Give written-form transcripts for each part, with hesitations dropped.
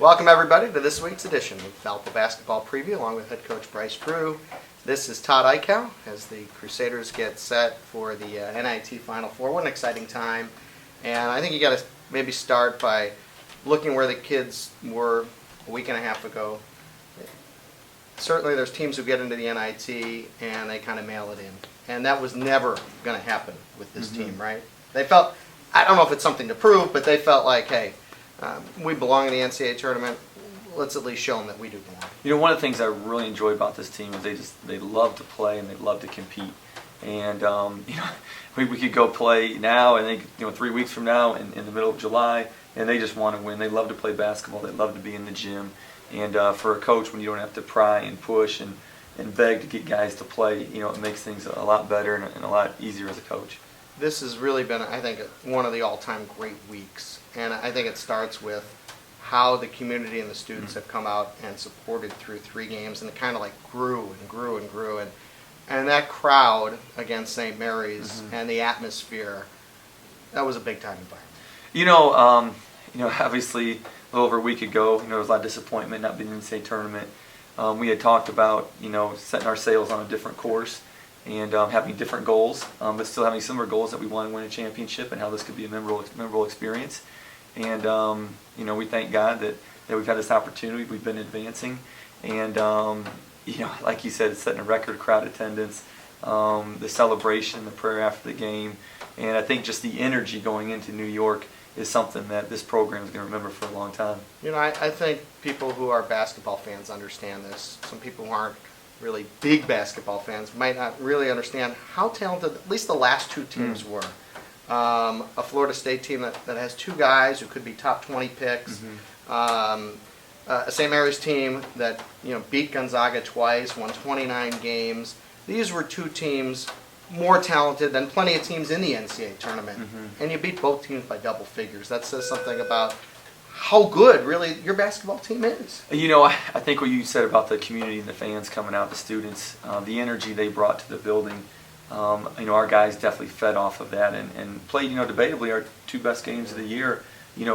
Welcome everybody to this week's edition of Valpo Basketball Preview along with head coach Bryce Drew. This is Todd Eichow as the Crusaders get set for the NIT Final Four. What an exciting time. And I think you got to maybe start by looking where the kids were a week and a half ago. Certainly there's teams who get into the NIT and they kind of mail it in. And that was never going to happen with this team, right? They felt, I don't know if it's something to prove, but they felt like, hey, we belong in the NCAA tournament. Let's at least show them that we do belong. You know, one of the things I really enjoy about this team is they love to play and they love to compete. And we could go play now and 3 weeks from now in the middle of July, and they just want to win. They love to play basketball. They love to be in the gym. And for a coach, when you don't have to pry and push and beg to get guys to play, it makes things a lot better and a lot easier as a coach. This has really been, I think, one of the all-time great weeks. And I think it starts with how the community and the students have come out and supported through 3 games, and it kind of like grew and grew and grew. And that crowd against St. Mary's and the atmosphere, that was a big-time environment. Obviously, a little over a week ago, there was a lot of disappointment not being in the state tournament. We had talked about, setting our sails on a different course and having different goals, but still having similar goals that we want to win a championship and how this could be a memorable experience. And, we thank God that we've had this opportunity. We've been advancing. And, like you said, setting a record crowd attendance, the celebration, the prayer after the game. And I think just the energy going into New York is something that this program is going to remember for a long time. I think people who are basketball fans understand this. Some people who aren't really big basketball fans might not really understand how talented at least the last 2 teams were. A Florida State team that has 2 guys who could be top 20 picks. A St. Mary's team that beat Gonzaga twice, won 29 games. These were 2 teams more talented than plenty of teams in the NCAA tournament. And you beat both teams by double figures. That says something about how good really your basketball team is. I think what you said about the community and the fans coming out, the students, the energy they brought to the building, our guys definitely fed off of that and played, debatably our 2 best games of the year,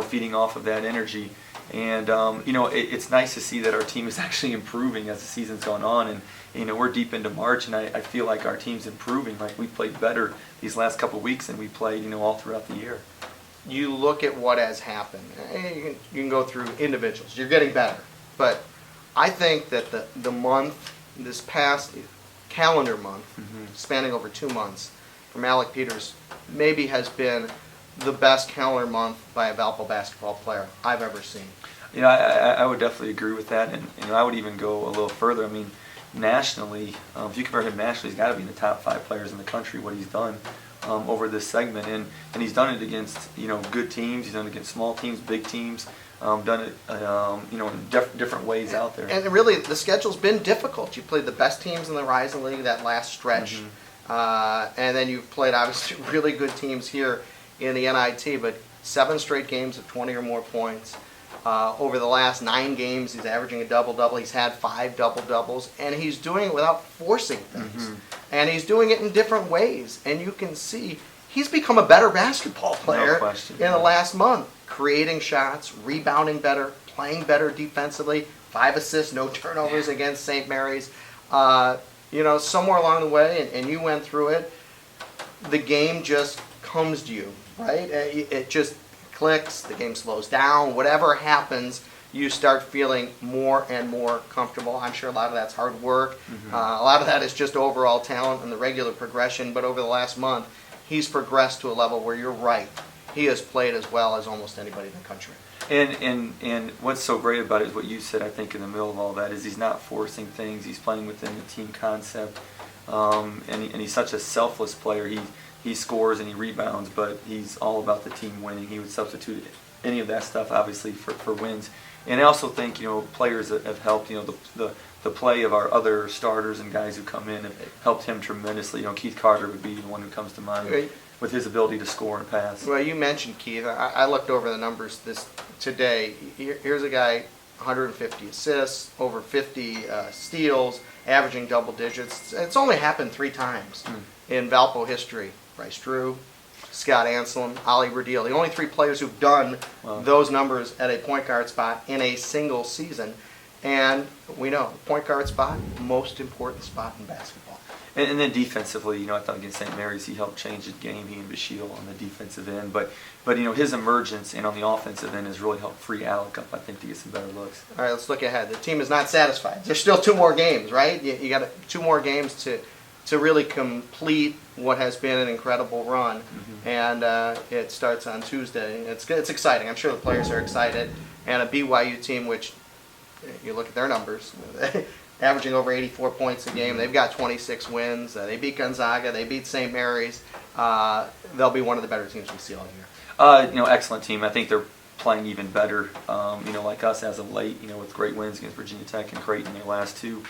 feeding off of that energy. And, it's nice to see that our team is actually improving as the season's gone on. And, we're deep into March, and I feel like our team's improving. Like we played better these last couple of weeks than we played, all throughout the year. You look at what has happened. You can go through individuals. You're getting better. But I think that the month, this past calendar month, spanning over 2 months, from Alec Peters, maybe has been the best calendar month by a Valpo basketball player I've ever seen. I would definitely agree with that, and I would even go a little further. I mean, nationally, if you compare him nationally, he's got to be in the top 5 players in the country, what he's done over this segment, and he's done it against good teams, he's done it against small teams, big teams, done it in different ways out there. And really, the schedule's been difficult. You played the best teams in the Rising League that last stretch, and then you've played obviously really good teams here in the NIT, but 7 straight games of 20 or more points. Over the last 9 games, he's averaging a double-double. He's had 5 double-doubles, and he's doing it without forcing things. And he's doing it in different ways. And you can see he's become a better basketball player in the last month, creating shots, rebounding better, playing better defensively, 5 assists, no turnovers against St. Mary's. Somewhere along the way, and you went through it, the game just comes to you, right? It just clicks, the game slows down, whatever happens, you start feeling more and more comfortable. I'm sure a lot of that's hard work. A lot of that is just overall talent and the regular progression, but over the last month, he's progressed to a level where you're right. He has played as well as almost anybody in the country. And what's so great about it is what you said, I think, in the middle of all that, is he's not forcing things, he's playing within the team concept, and he's such a selfless player. He scores and he rebounds, but he's all about the team winning. He would substitute any of that stuff, obviously, for wins. And I also think, players that have helped, the play of our other starters and guys who come in have helped him tremendously. Keith Carter would be the one who comes to mind with his ability to score and pass. Well, you mentioned Keith. I looked over the numbers today. Here's a guy, 150 assists, over 50 steals, averaging double digits. It's only happened 3 times in Valpo history. Bryce Drew, Scott Anselm, Ali Radil. The only 3 players who've done Wow. those numbers at a point guard spot in a single season. And we know, point guard spot, most important spot in basketball. And then defensively, I thought against St. Mary's, he helped change the game, he and Bashil on the defensive end. But his emergence and on the offensive end has really helped free Alec up, I think, to get some better looks. All right, let's look ahead. The team is not satisfied. There's still 2 more games, right? You got 2 more games to really complete what has been an incredible run. Mm-hmm. And it starts on Tuesday. It's exciting. I'm sure the players are excited. And a BYU team, which you look at their numbers, averaging over 84 points a game. They've got 26 wins. They beat Gonzaga. They beat St. Mary's. They'll be one of the better teams we see all year. Excellent team. I think they're playing even better, like us as of late, with great wins against Virginia Tech and Creighton in their last 2.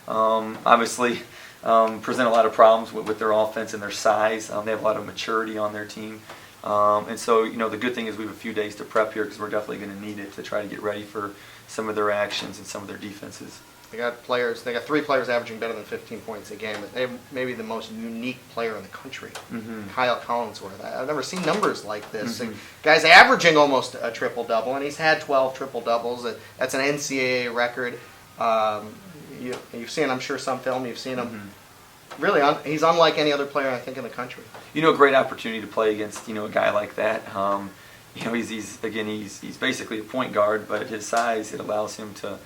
Obviously, present a lot of problems with their offense and their size. They have a lot of maturity on their team. And so, the good thing is we have a few days to prep here because we're definitely going to need it to try to get ready for some of their actions and some of their defenses. They got 3 players averaging better than 15 points a game, but they have maybe the most unique player in the country, Kyle Collinsworth. I've never seen numbers like this. Guy's averaging almost a triple-double, and he's had 12 triple-doubles. That's an NCAA record. You've seen, I'm sure, some film. You've seen him. Really, he's unlike any other player, I think, in the country. A great opportunity to play against, a guy like that. He's basically a point guard, but at his size, it allows him to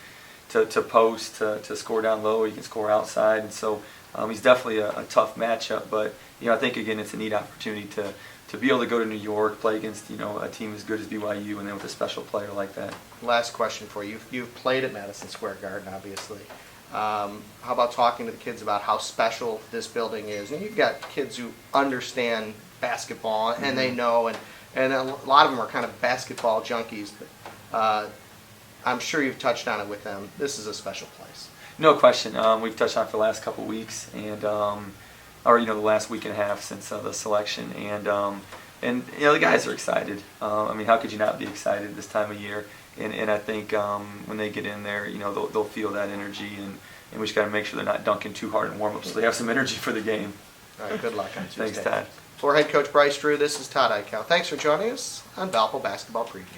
post, to score down low. He can score outside, and so he's definitely a tough matchup. But I think again, it's a neat opportunity to be able to go to New York, play against a team as good as BYU, and then with a special player like that. Last question for you. You've played at Madison Square Garden, obviously. How about talking to the kids about how special this building is? And you've got kids who understand basketball and they know, and a lot of them are kind of basketball junkies. But I'm sure you've touched on it with them. This is a special place. No question. We've touched on it for the last couple of weeks, and the last week and a half since the selection, and the guys are excited. How could you not be excited this time of year? And I think when they get in there, they'll feel that energy, and we just got to make sure they're not dunking too hard in warm-up so they have some energy for the game. All right, good luck on Tuesday. Thanks, Todd. For head coach Bryce Drew, this is Todd Eichhow. Thanks for joining us on Valpo Basketball Preview.